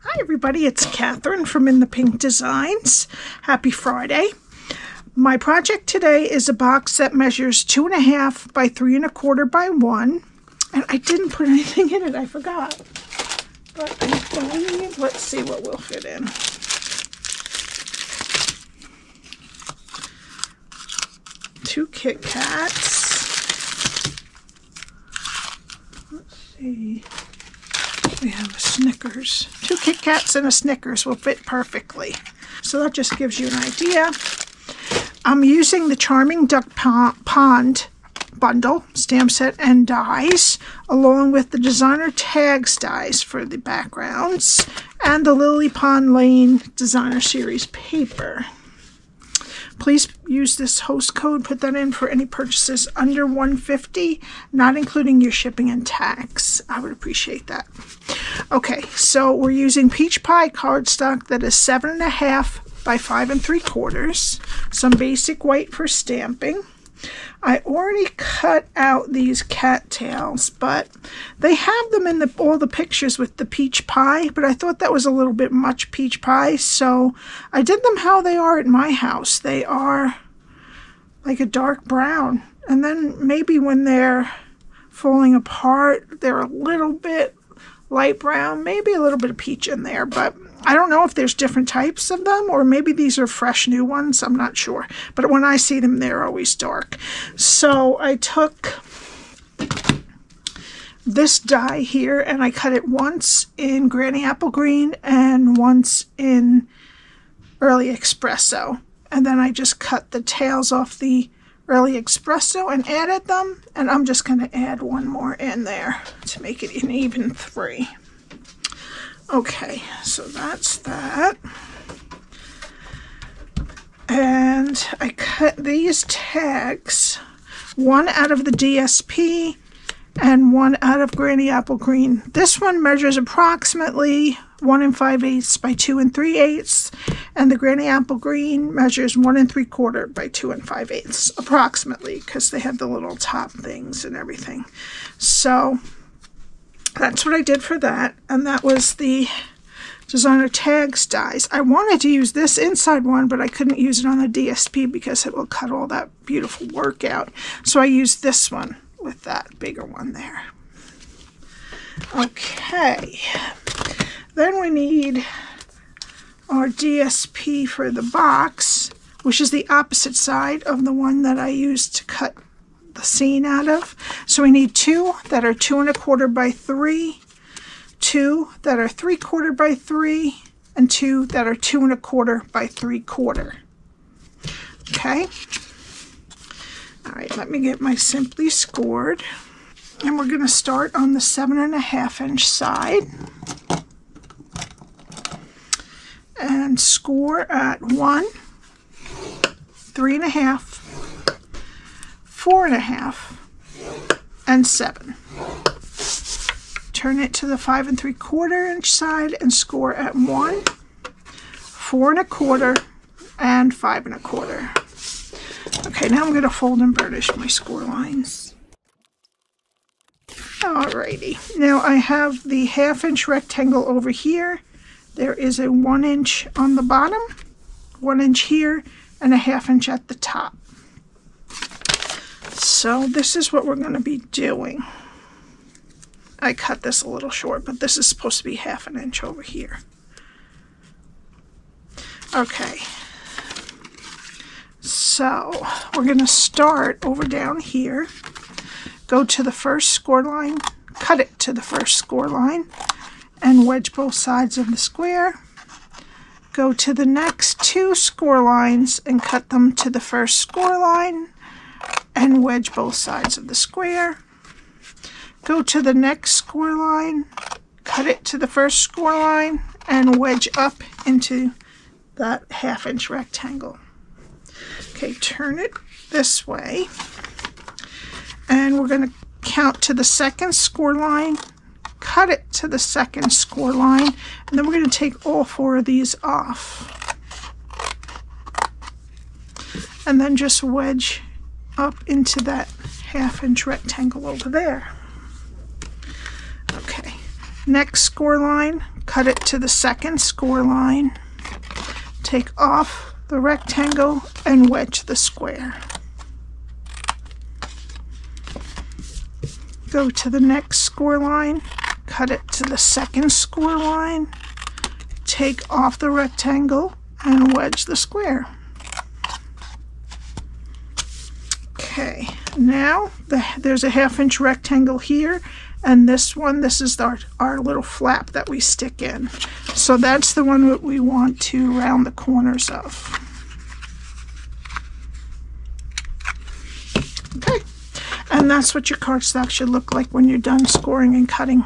Hi everybody, it's Cathryn from In the Pink Designs. Happy Friday. My project today is a box that measures 2.5 by 3 1/4 by 1. And I didn't put anything in it, I forgot. But I believe, let's see what will fit in. Two Kit Kats. Let's see. We have a Snickers. 2 Kit Kats and a Snickers will fit perfectly. So that just gives you an idea. I'm using the Charming Duck Pond bundle, stamp set, and dies, along with the designer tags dies for the backgrounds, and the Lily Pond Lane Designer Series paper. Please use this host code, put that in for any purchases under $150, not including your shipping and tax. I would appreciate that. Okay, so we're using Peach Pie cardstock that is 7.5 by 5 3/4. Some basic white for stamping. I already cut out these cattails, but they have them in all the pictures with the peach pie, but I thought that was a little bit much peach pie, so I did them how they are at my house. They are like a dark brown, and then maybe when they're falling apart, they're a little bit light brown, maybe a little bit of peach in there, but I don't know if there's different types of them, or maybe these are fresh new ones. I'm not sure. But when I see them, they're always dark. So I took this die here, and I cut it once in Granny Apple Green and once in Early Espresso. And then I just cut the tails off the Early Espresso and added them. And I'm just going to add one more in there to make it an even 3. Okay, so that's that. And I cut these tags, one out of the DSP and one out of Granny Apple Green. This one measures approximately 1 5/8 by 2 3/8, and the Granny Apple Green measures 1 3/4 by 2 5/8, approximately, because they have the little top things and everything. So that's what I did for that, and that was the designer tags dies. I wanted to use this inside one, but I couldn't use it on the DSP because it will cut all that beautiful work out. So I used this one with that bigger one there. Okay, then we need our DSP for the box, which is the opposite side of the one that I used to cut the scene out of. So we need 2 that are 2 1/4 by 3, 2 that are 3/4 by 3, and 2 that are 2 1/4 by 3/4. Okay. All right, let me get my Simply Scored, and we're going to start on the 7.5 inch side and score at 1, 3.5, 4.5, and 7. Turn it to the 5 3/4 inch side and score at 1, 4 1/4, and 5 1/4. Okay, now I'm going to fold and burnish my score lines. Alrighty, now I have the 1/2 inch rectangle over here. There is a 1 inch on the bottom, 1 inch here, and a 1/2 inch at the top. So this is what we're going to be doing. I cut this a little short, but this is supposed to be 1/2 inch over here. Okay, so we're going to start over down here, go to the first score line, cut it to the first score line, and wedge both sides of the square. Go to the next 2 score lines and cut them to the first score line, and wedge both sides of the square. Go to the next score line, cut it to the first score line, and wedge up into that 1/2 inch rectangle. Okay, turn it this way, and we're going to count to the second score line, cut it to the second score line, and then we're going to take all 4 of these off. And then just wedge up into that 1/2 inch rectangle over there. Okay, next score line, cut it to the second score line, take off the rectangle and wedge the square. Go to the next score line, cut it to the second score line, take off the rectangle and wedge the square. Okay, now there's a 1/2 inch rectangle here, and this one, this is our little flap that we stick in. So that's the one that we want to round the corners of. Okay, and that's what your cardstock should look like when you're done scoring and cutting.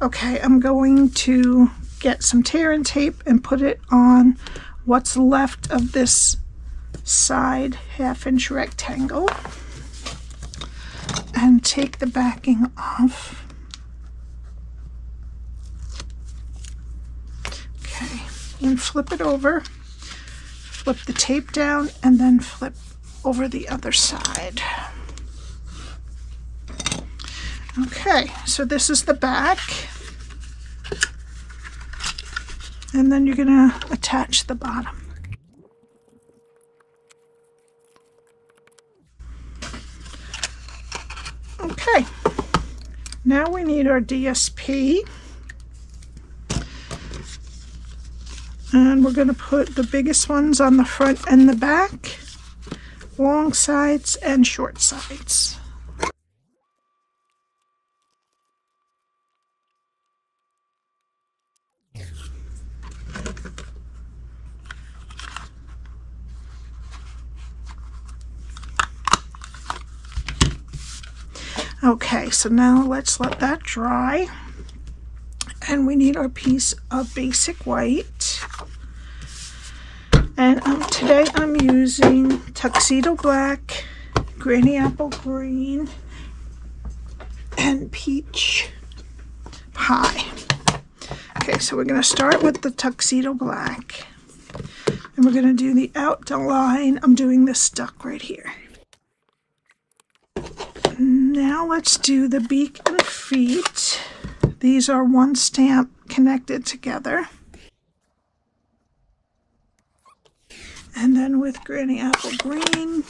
Okay, I'm going to get some tear and tape and put it on what's left of this side 1/2 inch rectangle and take the backing off. Okay, and flip it over, flip the tape down, and then flip over the other side. Okay, so this is the back, and then you're going to attach the bottom. Okay, now we need our DSP, and we're going to put the biggest ones on the front and the back, long sides and short sides. Okay, so now let's let that dry, and we need our piece of basic white, and today I'm using Tuxedo Black, Granny Apple Green, and Peach Pie. Okay, so we're going to start with the Tuxedo Black, and we're going to do the outline. I'm doing this duck right here. Now let's do the beak and feet. These are one stamp connected together. And then with Granny Apple Green,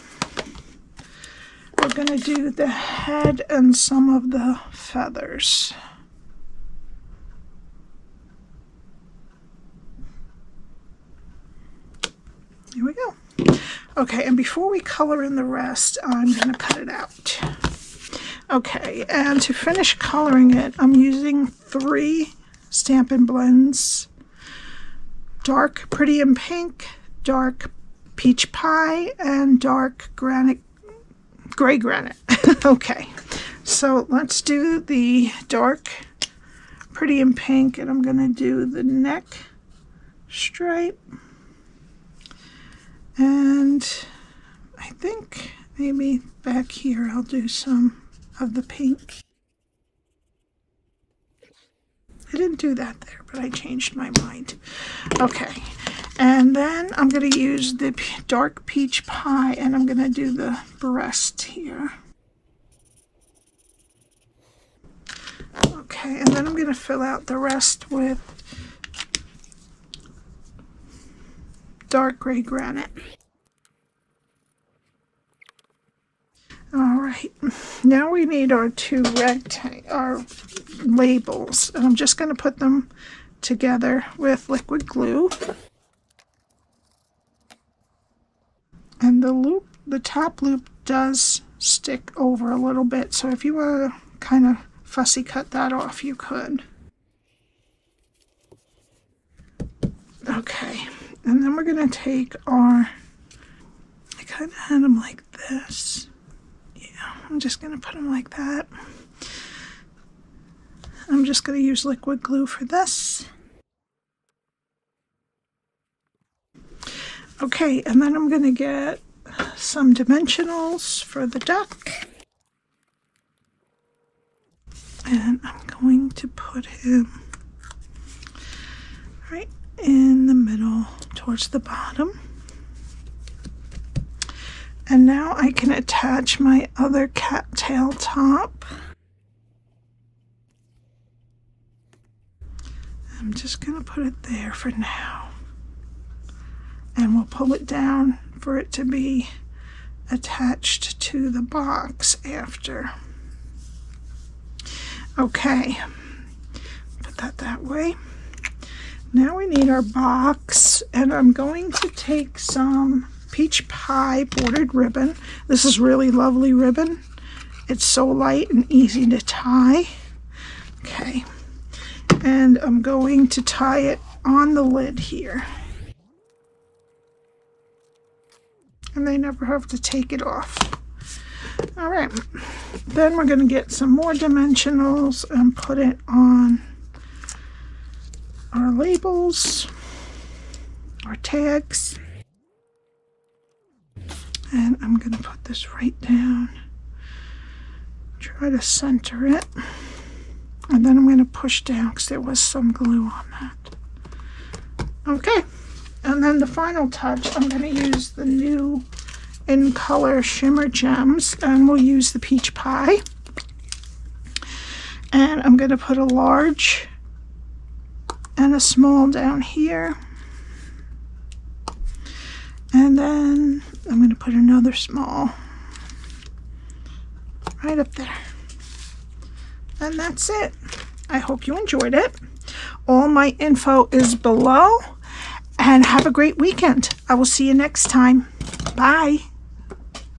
we're going to do the head and some of the feathers. Here we go. Okay, and before we color in the rest, I'm going to cut it out. Okay, and to finish coloring it, I'm using 3 Stampin Blends, dark Pretty in Pink, dark Peach Pie, and dark Gray Granite. Okay, so let's do the dark Pretty in Pink, and I'm going to do the neck stripe, and I think maybe back here I'll do some of the pink. I didn't do that there, but I changed my mind. Okay, and then I'm going to use the dark Peach Pie, and I'm going to do the breast here. Okay, and then I'm going to fill out the rest with dark Gray Granite. All right, now we need our 2 our labels, and I'm just going to put them together with liquid glue. And the top loop does stick over a little bit, so if you want to kind of fussy cut that off, you could. Okay, and then we're going to take I kind of had them like this. I'm just going to put them like that. I'm just going to use liquid glue for this. Okay, and then I'm going to get some dimensionals for the duck. And I'm going to put him right in the middle towards the bottom. And now I can attach my other cattail top. I'm just going to put it there for now. And we'll pull it down for it to be attached to the box after. Okay, put that way. Now we need our box, and I'm going to take some peach pie bordered ribbon. This is really lovely ribbon. It's so light and easy to tie. Okay, and I'm going to tie it on the lid here. And they never have to take it off. All right, then we're going to get some more dimensionals and put it on our labels, our tags. And I'm going to put this right down. Try to center it. And then I'm going to push down because there was some glue on that. Okay, and then the final touch, I'm going to use the new In Color Shimmer Gems, and we'll use the peach pie. And I'm going to put a large and a small down here. And then I'm going to put another small right up there. And that's it. I hope you enjoyed it. All my info is below. And have a great weekend. I will see you next time. Bye.